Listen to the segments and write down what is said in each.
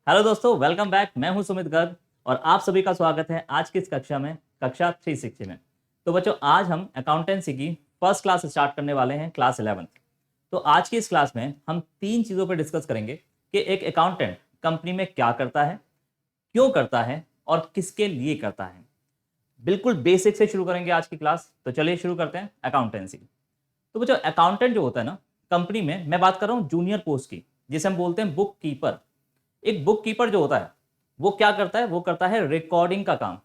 Hello दोस्तों, welcome back. मैं हूं सुमित गर्ग और आप सभी का स्वागत है आज की इस कक्षा में, कक्षा 360 में। तो बच्चों, आज हम अकाउंटेंसी की फर्स्ट क्लास स्टार्ट करने वाले हैं, क्लास 11। तो आज की इस क्लास में हम तीन चीज़ों पर डिस्कस करेंगे कि एक अकाउंटेंट कंपनी में क्या करता है, क्यों करता है और किसके लिए करता है। बिल्कुल बेसिक से शुरू करेंगे आज की क्लास। तो चलिए शुरू करते हैं अकाउंटेंसी। तो बच्चों, अकाउंटेंट जो होता है ना कंपनी में, मैं बात कर रहा हूँ जूनियर पोस्ट की, जिसे हम बोलते हैं बुक कीपर। एक बुक कीपर जो होता है वो क्या करता है? वो करता है रिकॉर्डिंग का काम।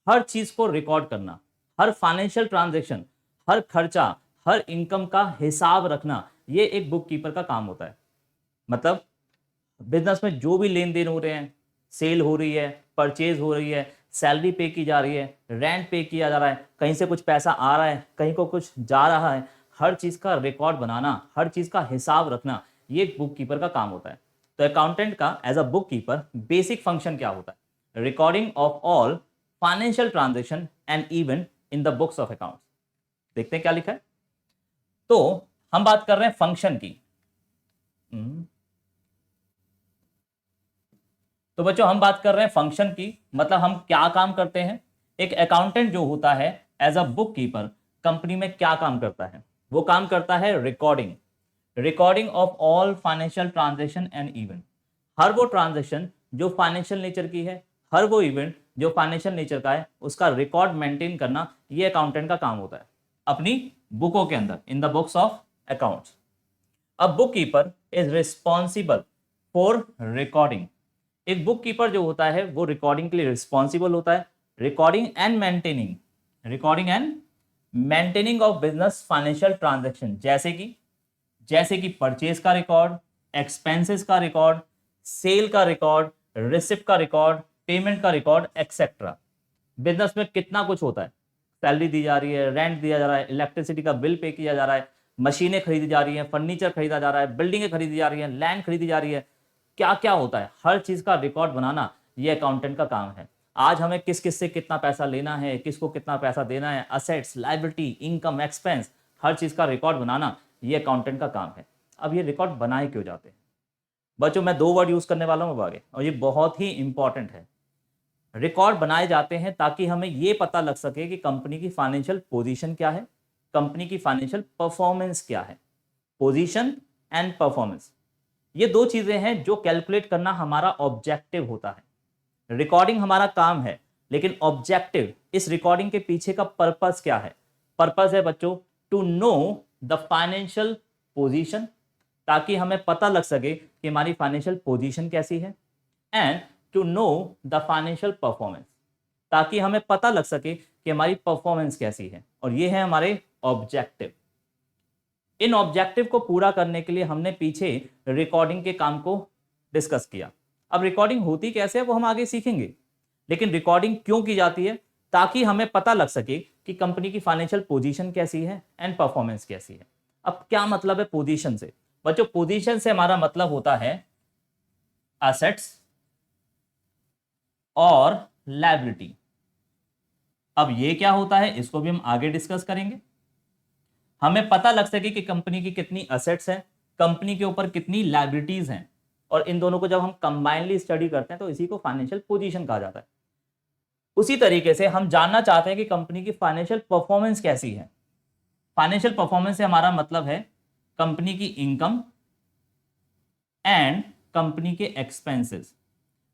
हर चीज को रिकॉर्ड करना, हर फाइनेंशियल ट्रांजैक्शन, हर खर्चा, हर इनकम का हिसाब रखना, ये एक बुक कीपर का काम होता है। मतलब बिजनेस में जो भी लेन देन हो रहे हैं, सेल हो रही है, परचेज हो रही है, सैलरी पे की जा रही है, रेंट पे किया जा रहा है, कहीं से कुछ पैसा आ रहा है, कहीं को कुछ जा रहा है, हर चीज़ का रिकॉर्ड बनाना, हर चीज़ का हिसाब रखना, ये एक बुक कीपर का काम होता है। तो अकाउंटेंट का as a book keeper basic function क्या होता है? Recording of all financial transaction and event in the books of accounts. देखते हैं क्या लिखा है। तो हम बात कर रहे हैं फंक्शन की। तो बच्चों, हम बात कर रहे हैं फंक्शन की, मतलब हम क्या काम करते हैं। एक अकाउंटेंट जो होता है as a book keeper company में क्या काम करता है? वो काम करता है recording, recording of all financial transaction and event. हर वो ट्रांजेक्शन जो फाइनेंशियल नेचर की है, हर वो इवेंट जो फाइनेंशियल नेचर का है, उसका रिकॉर्ड मेंटेन करना, ये अकाउंटेंट का काम होता है अपनी बुकों के अंदर, इन the books of accounts. A book keeper is responsible for recording. एक बुक कीपर जो होता है वो रिकॉर्डिंग के लिए रिस्पॉन्सिबल होता है। Recording and maintaining of business financial transaction, जैसे कि परचेज का रिकॉर्ड, एक्सपेंसेस का रिकॉर्ड, सेल का रिकॉर्ड, रिसिप्ट का रिकॉर्ड, पेमेंट का रिकॉर्ड, एक्सेट्रा। बिजनेस में कितना कुछ होता है, सैलरी दी जा रही है, रेंट दिया जा रहा है, इलेक्ट्रिसिटी का बिल पे किया जा रहा है, मशीनें खरीदी जा रही हैं, फर्नीचर खरीदा जा रहा है, बिल्डिंगें खरीदी जा रही हैं, लैंड खरीदी जा रही है, क्या क्या होता है, हर चीज का रिकॉर्ड बनाना, ये अकाउंटेंट का काम है। आज हमें किस किस से कितना पैसा लेना है, किसको कितना पैसा देना है, असेट्स, लायबिलिटी, इनकम, एक्सपेंस, हर चीज का रिकॉर्ड बनाना, ये अकाउंटेंट का काम है। अब ये रिकॉर्ड बनाए क्यों जाते हैं? बच्चों, मैं दो वर्ड यूज करने वाला हूँ आगे, और ये बहुत ही इंपॉर्टेंट है। रिकॉर्ड बनाए जाते हैं ताकि हमें यह पता लग सके कि कंपनी की फाइनेंशियल पोजीशन क्या है, कंपनी की फाइनेंशियल परफॉर्मेंस क्या है। पोजीशन एंड परफॉर्मेंस, ये दो चीजें हैं जो कैलकुलेट करना हमारा ऑब्जेक्टिव होता है। रिकॉर्डिंग हमारा काम है, लेकिन ऑब्जेक्टिव, इस रिकॉर्डिंग के पीछे का पर्पस क्या है? पर्पस है बच्चों, to know the financial position, ताकि हमें पता लग सके कि हमारी फाइनेंशियल पोजीशन कैसी है। And to know the financial performance, ताकि हमें पता लग सके कि हमारी परफॉर्मेंस कैसी है। और ये है हमारे ऑब्जेक्टिव। इन ऑब्जेक्टिव को पूरा करने के लिए हमने पीछे रिकॉर्डिंग के काम को डिस्कस किया। अब रिकॉर्डिंग होती कैसे है वो हम आगे सीखेंगे, लेकिन रिकॉर्डिंग क्यों की जाती है? ताकि हमें पता लग सके कि कंपनी की फाइनेंशियल पोजीशन कैसी है एंड परफॉर्मेंस कैसी है। अब क्या मतलब है पोजीशन से? बच्चों, पोजीशन से हमारा मतलब होता है एसेट्स और लायबिलिटी। अब ये क्या होता है इसको भी हम आगे डिस्कस करेंगे। हमें पता लग सके कि कंपनी की कितनी असेट्स हैं, कंपनी के ऊपर कितनी लायबिलिटीज हैं, और इन दोनों को जब हम कंबाइनली स्टडी करते हैं तो इसी को फाइनेंशियल पोजीशन कहा जाता है। उसी तरीके से हम जानना चाहते हैं कि कंपनी की फाइनेंशियल परफॉर्मेंस कैसी है। फाइनेंशियल परफॉर्मेंस से हमारा मतलब है कंपनी की इनकम एंड कंपनी के एक्सपेंसेस।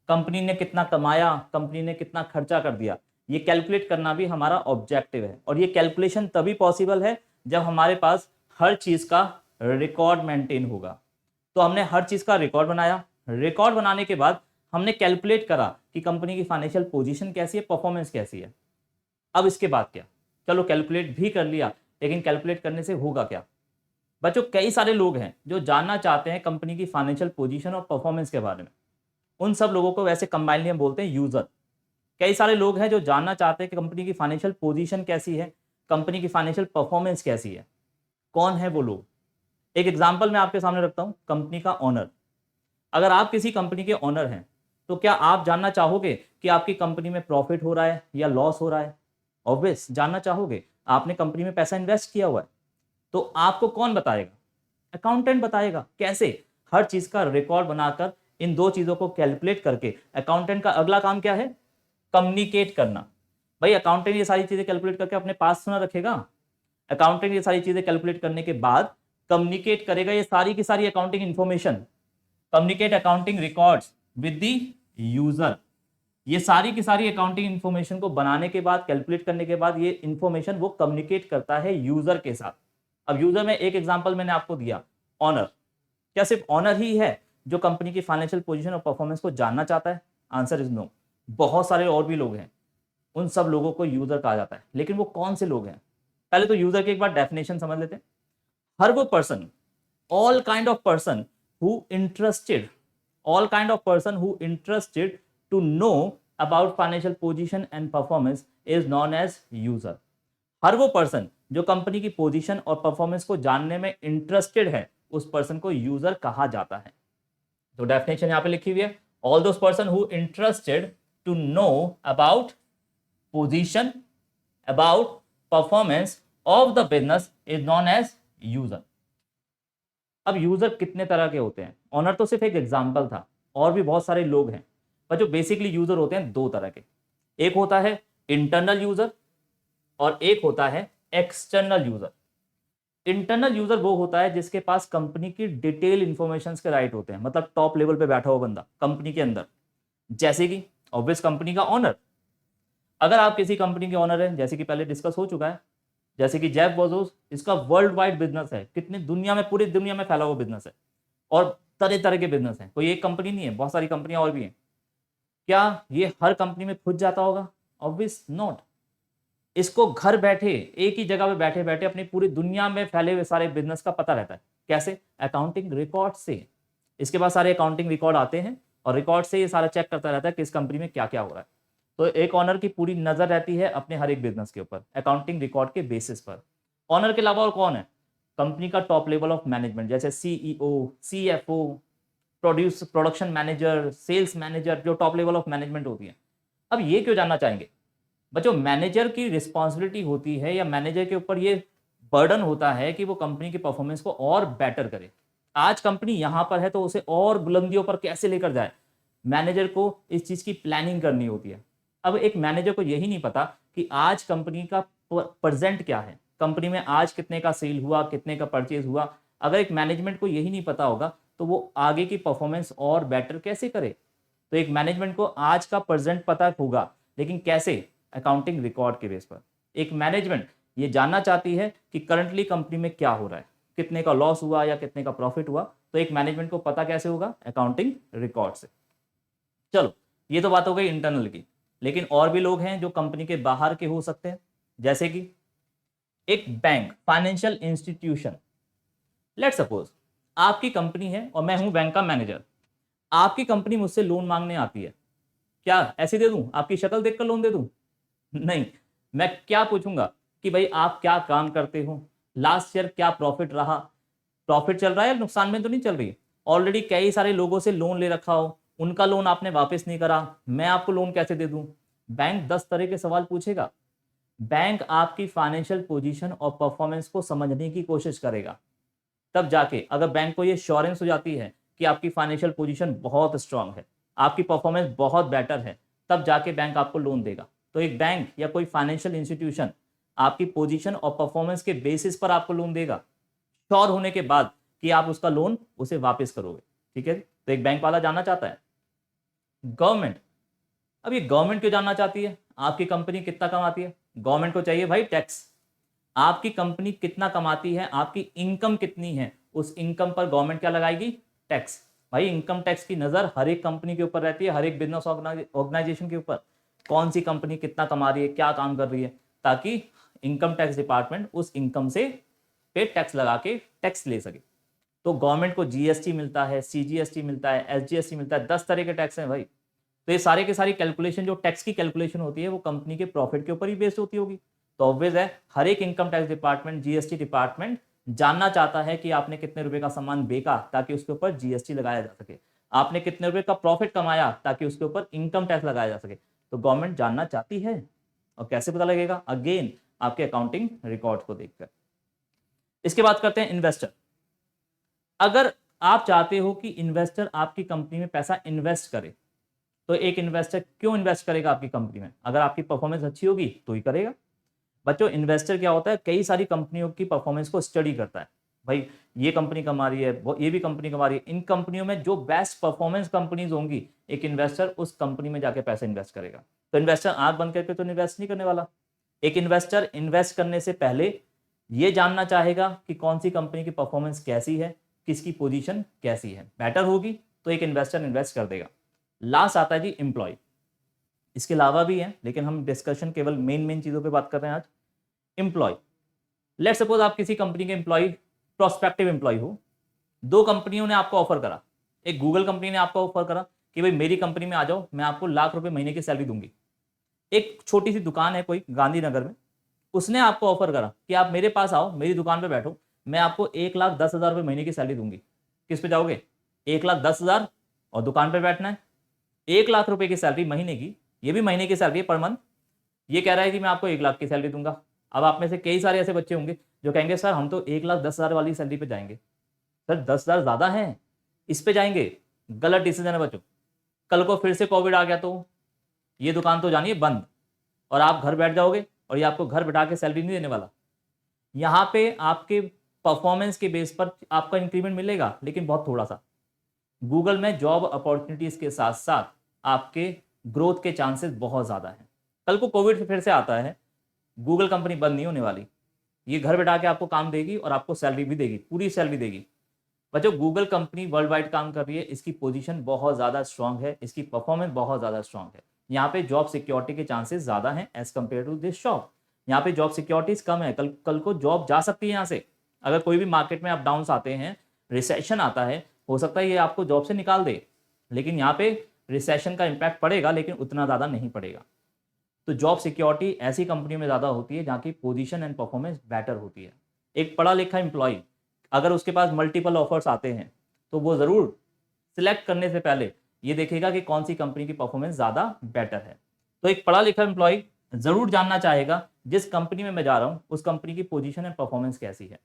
कंपनी ने कितना कमाया, कंपनी ने कितना खर्चा कर दिया, ये कैलकुलेट करना भी हमारा ऑब्जेक्टिव है। और ये कैलकुलेशन तभी पॉसिबल है जब हमारे पास हर चीज का रिकॉर्ड मेंटेन होगा। तो हमने हर चीज का रिकॉर्ड बनाया, रिकॉर्ड बनाने के बाद हमने कैलकुलेट करा कि कंपनी की फाइनेंशियल पोजीशन कैसी है, परफॉर्मेंस कैसी है। अब इसके बाद क्या? चलो कैलकुलेट भी कर लिया, लेकिन कैलकुलेट करने से होगा क्या? बच्चों, कई सारे लोग हैं जो जानना चाहते हैं कंपनी की फाइनेंशियल पोजीशन और परफॉर्मेंस के बारे में। उन सब लोगों को वैसे कंबाइनली हम बोलते हैं यूजर। कई सारे लोग हैं जो जानना चाहते हैं कि कंपनी की फाइनेंशियल पोजीशन कैसी है, कंपनी की फाइनेंशियल परफॉर्मेंस कैसी है। कौन है वो लोग? एक एग्जांपल मैं आपके सामने रखता हूं, कंपनी का ओनर। अगर आप किसी कंपनी के ओनर हैं तो क्या आप जानना चाहोगे कि आपकी कंपनी में प्रॉफिट हो रहा है या लॉस हो रहा है? ऑब्वियस जानना चाहोगे। आपने कंपनी में पैसा इन्वेस्ट किया हुआ है, तो आपको कौन बताएगा? अकाउंटेंट बताएगा। कैसे? हर चीज का रिकॉर्ड बनाकर इन दो चीजों को कैलकुलेट करके अकाउंटेंट का अगला काम क्या है? कम्युनिकेट करना। भाई अकाउंटेंट ये सारी चीजें कैलकुलेट करके अपने पास ना रखेगा, अकाउंटेंट ये सारी चीजें कैलकुलेट करने के बाद कम्युनिकेट करेगा ये सारी की सारी accounting information, communicate accounting records with the user. ये सारी की सारी अकाउंटिंग इंफॉर्मेशन को बनाने के बाद, कैलकुलेट करने के बाद, ये इंफॉर्मेशन वो कम्युनिकेट करता है यूजर के साथ। अब यूजर में एक एग्जांपल मैंने आपको दिया, ऑनर। क्या सिर्फ ऑनर ही है जो कंपनी की फाइनेंशियल पोजीशन और परफॉर्मेंस को जानना चाहता है? Answer is no. बहुत सारे और भी लोग हैं, उन सब लोगों को यूजर कहा जाता है। लेकिन वो कौन से लोग हैं? पहले तो यूजर की एक बार डेफिनेशन समझ लेते हैं। हर वो person, all kind of person who interested, all kind of person who interested to know about financial position and performance is known as user। हर वो पर्सन जो कंपनी की पोजीशन और परफॉर्मेंस को जानने में इंटरेस्टेड है, उस पर्सन को यूजर कहा जाता है। तो डेफिनेशन यहां पे लिखी हुई है, all those person who interested to know about position, about performance of the business is known as user. अब यूजर कितने तरह के होते हैं? ऑनर तो सिर्फ एक एग्जाम्पल था, और भी बहुत सारे लोग हैं, पर जो बेसिकली यूजर होते हैं दो तरह के। एक होता है इंटरनल यूजर और एक होता है एक्सटर्नल यूजर। इंटरनल यूजर वो होता है जिसके पास कंपनी की डिटेल इंफॉर्मेशन के राइट होते हैं, मतलब टॉप लेवल पे बैठा हुआ बंदा कंपनी के अंदर। जैसे कि ऑब्वियस कंपनी का ऑनर। अगर आप किसी कंपनी के ऑनर हैं, जैसे कि पहले डिस्कस हो चुका है, जैसे कि जेफ बेजोस, इसका वर्ल्ड वाइड बिजनेस है, कितनी दुनिया में, पूरी दुनिया में फैला हुआ बिजनेस है, और तरह तरह के बिजनेस हैं, कोई एक कंपनी नहीं है, बहुत सारी कंपनियां और भी हैं। क्या ये हर कंपनी में खुद जाता होगा? Obvious not. इसको घर बैठे, एक ही जगह पे बैठे बैठे अपनी पूरी दुनिया में फैले हुए सारे बिजनेस का पता रहता है। कैसे? अकाउंटिंग रिकॉर्ड से। इसके पास सारे अकाउंटिंग रिकॉर्ड आते हैं और रिकॉर्ड से ये सारा चेक करता रहता है कि इस कंपनी में क्या क्या हो रहा है। तो एक ऑनर की पूरी नजर रहती है अपने हर एक बिजनेस के ऊपर अकाउंटिंग रिकॉर्ड के बेसिस पर। ऑनर के अलावा और कौन है? कंपनी का टॉप लेवल ऑफ मैनेजमेंट, जैसे CEO, CFO, production manager, sales manager, जो टॉप लेवल ऑफ मैनेजमेंट होती है। अब ये क्यों जानना चाहेंगे? बच्चों, मैनेजर की रिस्पॉन्सिबिलिटी होती है, या मैनेजर के ऊपर ये बर्डन होता है कि वो कंपनी की परफॉर्मेंस को और बेटर करे। आज कंपनी यहां पर है तो उसे और बुलंदियों पर कैसे लेकर जाए, मैनेजर को इस चीज की प्लानिंग करनी होती है। अब एक मैनेजर को यही नहीं पता कि आज कंपनी का प्रेजेंट क्या है, कंपनी में आज कितने का सेल हुआ, कितने का परचेज हुआ। अगर एक मैनेजमेंट को यही नहीं पता होगा तो वो आगे की परफॉर्मेंस और बेटर कैसे करे? तो एक मैनेजमेंट को आज का प्रेजेंट पता होगा, लेकिन कैसे? अकाउंटिंग रिकॉर्ड के बेस पर। एक मैनेजमेंट ये जानना चाहती है कि करंटली कंपनी में क्या हो रहा है, कितने का लॉस हुआ या कितने का प्रॉफिट हुआ, तो एक मैनेजमेंट को पता कैसे होगा? अकाउंटिंग रिकॉर्ड से। चलो, ये तो बात हो गई इंटरनल की। लेकिन और भी लोग हैं जो कंपनी के बाहर के हो सकते हैं, जैसे कि एक bank, financial institution. Let suppose आपकी कंपनी है और मैं हूं बैंक का मैनेजर। आपकी कंपनी मुझसे लोन मांगने आती है। क्या ऐसे दे दूं? आपकी शक्ल देखकर लोन दे दूं? नहीं। मैं क्या पूछूंगा कि भाई आप क्या काम करते हो, लास्ट ईयर क्या प्रॉफिट रहा, प्रॉफिट चल रहा है या नुकसान में तो नहीं चल रही? ऑलरेडी कई सारे लोगों से लोन ले रखा हो, उनका लोन आपने वापस नहीं करा, मैं आपको लोन कैसे दे दूं? बैंक 10 तरह के सवाल पूछेगा। बैंक आपकी फाइनेंशियल पोजीशन और परफॉर्मेंस को समझने की कोशिश करेगा। तब जाके अगर बैंक को ये श्योरेंस हो जाती है कि आपकी फाइनेंशियल पोजीशन बहुत स्ट्रांग है, आपकी परफॉर्मेंस बहुत बेटर है, तब जाके बैंक आपको लोन देगा। तो एक बैंक या कोई फाइनेंशियल इंस्टीट्यूशन आपकी पोजीशन और परफॉर्मेंस के बेसिस पर आपको लोन देगा, श्योर होने के बाद कि आप उसका लोन उसे वापस करोगे। ठीक है, तो एक बैंक वाला जानना चाहता है। गवर्नमेंट, अब ये गवर्नमेंट क्यों जानना चाहती है आपकी कंपनी कितना कमाती है? गवर्नमेंट को चाहिए भाई टैक्स। आपकी कंपनी कितना कमाती है, आपकी इनकम कितनी है, उस इनकम पर गवर्नमेंट क्या लगाएगी? टैक्स। भाई इनकम टैक्स की नजर हर एक कंपनी के ऊपर रहती है, हर एक बिजनेस ऑर्गेनाइजेशन के ऊपर। कौन सी कंपनी कितना कमा रही है, क्या काम कर रही है, ताकि इनकम टैक्स डिपार्टमेंट उस इनकम से पे टैक्स लगा के टैक्स ले सके। तो गवर्नमेंट को जीएसटी मिलता है, सीजीएसटी मिलता है, एसजीएसटी मिलता है, 10 तरह के टैक्स हैं भाई। तो ये सारे के सारी कैलकुलेशन, जो टैक्स की कैलकुलेशन होती है, वो कंपनी के प्रॉफिट के ऊपर ही बेस्ड होती होगी। तो ऑब्वियस है हर एक income tax department, GST department जानना चाहता है कि आपने कितने रुपए का सामान बेचा ताकि उसके ऊपर जीएसटी लगाया जा सके, आपने कितने रुपए का प्रॉफिट कमाया ताकि उसके ऊपर इनकम टैक्स लगाया जा सके। तो गवर्नमेंट जानना चाहती है। और कैसे पता लगेगा? अगेन आपके अकाउंटिंग रिकॉर्ड को देखकर। इसके बाद करते हैं इन्वेस्टर। अगर आप चाहते हो कि इन्वेस्टर आपकी कंपनी में पैसा इन्वेस्ट करे, तो एक इन्वेस्टर क्यों इन्वेस्ट करेगा आपकी कंपनी में? अगर आपकी परफॉर्मेंस अच्छी होगी तो ही करेगा। बच्चों, इन्वेस्टर क्या होता है, कई सारी कंपनियों की परफॉर्मेंस को स्टडी करता है। भाई ये कंपनी कमा रही है, वो ये भी कंपनी कमा रही है, इन कंपनियों में जो बेस्ट परफॉर्मेंस कंपनीज होंगी, एक इन्वेस्टर उस कंपनी में जाके पैसा इन्वेस्ट करेगा। तो इन्वेस्टर आंख बंद करके तो इन्वेस्ट नहीं करने वाला। एक इन्वेस्टर इन्वेस्ट करने से पहले ये जानना चाहेगा कि कौन सी कंपनी की परफॉर्मेंस कैसी है, किसकी पोजीशन कैसी है, बेटर होगी तो एक इन्वेस्टर इन्वेस्ट कर देगा। लास्ट आता है जी एम्प्लॉय। इसके अलावा भी है, लेकिन हम डिस्कशन केवल मेन चीजों पे बात कर रहे हैं आज। एम्प्लॉय, लेट सपोज आप किसी कंपनी के एम्प्लॉय, प्रोस्पेक्टिव एम्प्लॉय हो। दो कंपनियों ने आपको ऑफर करा। एक गूगल कंपनी ने आपको ऑफर करा कि भाई मेरी कंपनी में आ जाओ, मैं आपको ₹1,00,000 महीने की सैलरी दूंगी। एक छोटी सी दुकान है कोई गांधीनगर में, उसने आपको ऑफर करा कि आप मेरे पास आओ, मेरी दुकान पे बैठो, मैं आपको ₹1,10,000 महीने की सैलरी दूंगी। किस पे जाओगे? 1,10,000 और दुकान पे बैठना है। ₹1,00,000 की सैलरी महीने की, ये भी महीने की सैलरी है पर मंथ। ये कह रहा है कि मैं आपको 1,00,000 की सैलरी दूंगा। अब आप में से कई सारे ऐसे बच्चे होंगे जो कहेंगे सर हम तो 1,10,000 वाली सैलरी पे जाएंगे। सर 10,000 ज्यादा है, इस पे जाएंगे। गलत डिसीजन है बच्चों। कल को फिर से कोविड आ गया तो ये दुकान तो जानिए बंद, और आप घर बैठ जाओगे और ये आपको घर बैठा के सैलरी नहीं देने वाला। यहाँ पे आपके परफॉर्मेंस के बेस पर आपका इंक्रीमेंट मिलेगा, लेकिन बहुत थोड़ा सा। गूगल में जॉब अपॉर्चुनिटीज के साथ साथ आपके ग्रोथ के चांसेस बहुत ज़्यादा हैं। कल को कोविड फिर से आता है, गूगल कंपनी बंद नहीं होने वाली। ये घर बैठा के आपको काम देगी और आपको सैलरी भी देगी, पूरी सैलरी देगी। बच्चों, गूगल कंपनी वर्ल्ड वाइड काम कर रही है, इसकी पोजीशन बहुत ज़्यादा स्ट्रांग है, इसकी परफॉर्मेंस बहुत ज़्यादा स्ट्रांग है। यहाँ पे जॉब सिक्योरिटी के चांसेस ज़्यादा हैं as compare to this job. यहाँ पे जॉब सिक्योरिटीज कम है, कल को जॉब जा सकती है यहाँ से। अगर कोई भी मार्केट में अप डाउन्स आते हैं, रिसेशन आता है, हो सकता है ये आपको जॉब से निकाल दे, लेकिन यहाँ पे रिसेशन का इम्पैक्ट पड़ेगा, लेकिन उतना ज़्यादा नहीं पड़ेगा। तो जॉब सिक्योरिटी ऐसी कंपनियों में ज़्यादा होती है जहाँ की पोजीशन एंड परफॉर्मेंस बेटर होती है। एक पढ़ा लिखा एम्प्लॉय अगर उसके पास मल्टीपल ऑफर्स आते हैं तो वो ज़रूर सिलेक्ट करने से पहले ये देखेगा कि कौन सी कंपनी की परफॉर्मेंस ज़्यादा बेटर है। तो एक पढ़ा लिखा एम्प्लॉय ज़रूर जानना चाहेगा जिस कंपनी में मैं जा रहा हूँ उस कंपनी की पोजीशन एंड परफॉर्मेंस कैसी है।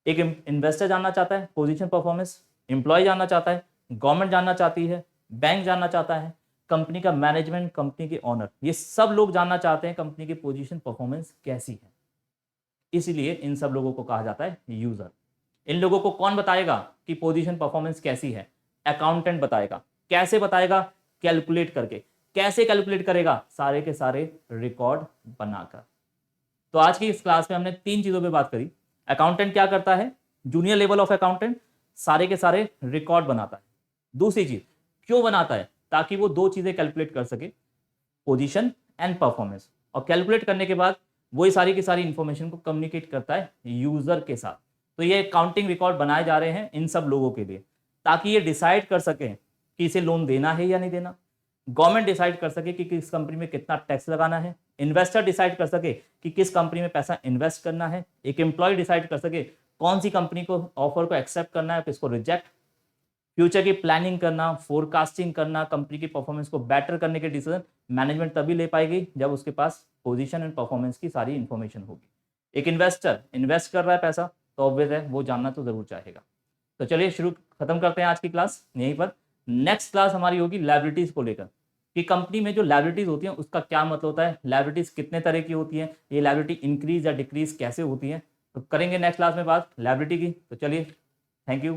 एक इन्वेस्टर जानना चाहता है पोजीशन परफॉर्मेंस, एम्प्लॉय जानना चाहता है, गवर्नमेंट जानना चाहती है, बैंक जानना चाहता है, कंपनी का मैनेजमेंट, कंपनी के ऑनर, ये सब लोग जानना चाहते हैं कंपनी की पोजीशन परफॉर्मेंस कैसी है। इसीलिए इन सब लोगों को कहा जाता है यूजर। इन लोगों को कौन बताएगा कि पोजीशन परफॉर्मेंस कैसी है? अकाउंटेंट बताएगा। कैसे बताएगा? कैलकुलेट करके। कैसे कैलकुलेट करेगा? सारे के सारे रिकॉर्ड बनाकर। तो आज की इस क्लास में हमने 3 चीजों पे बात करी। अकाउंटेंट क्या करता है? जूनियर लेवल ऑफ अकाउंटेंट सारे के सारे रिकॉर्ड बनाता है। दूसरी चीज, क्यों बनाता है? ताकि वो 2 चीजें कैलकुलेट कर सके, पोजीशन एंड परफॉर्मेंस, और कैलकुलेट करने के बाद वही सारी की सारी इंफॉर्मेशन को कम्युनिकेट करता है यूजर के साथ। तो ये काउंटिंग रिकॉर्ड बनाए जा रहे हैं इन सब लोगों के लिए, ताकि ये डिसाइड कर सकें कि इसे लोन देना है या नहीं देना। गवर्नमेंट डिसाइड कर सके कि किस कंपनी में कितना टैक्स लगाना है। इन्वेस्टर डिसाइड कर सके कि किस कंपनी में पैसा इन्वेस्ट करना है। एक एम्प्लॉय डिसाइड कर सके कौन सी कंपनी को ऑफर को एक्सेप्ट करना है, किसको रिजेक्ट। फ्यूचर की प्लानिंग करना, फोरकास्टिंग करना, कंपनी की परफॉर्मेंस को बेटर करने के डिसीजन मैनेजमेंट तभी ले पाएगी जब उसके पास पोजीशन एंड परफॉर्मेंस की सारी इंफॉर्मेशन होगी। एक इन्वेस्टर इन्वेस्ट कर रहा है पैसा, तो ऑब्वियस है वो जानना तो जरूर चाहेगा। तो चलिए खत्म करते हैं आज की क्लास यहीं पर। नेक्स्ट क्लास हमारी होगी लायबिलिटीज को लेकर, कि कंपनी में जो लायबिलिटीज होती हैं उसका क्या मतलब होता है, लायबिलिटीज कितने तरह की होती हैं, ये लायबिलिटी इंक्रीज या डिक्रीज कैसे होती हैं। तो करेंगे नेक्स्ट क्लास में बात लायबिलिटी की। तो चलिए, थैंक यू।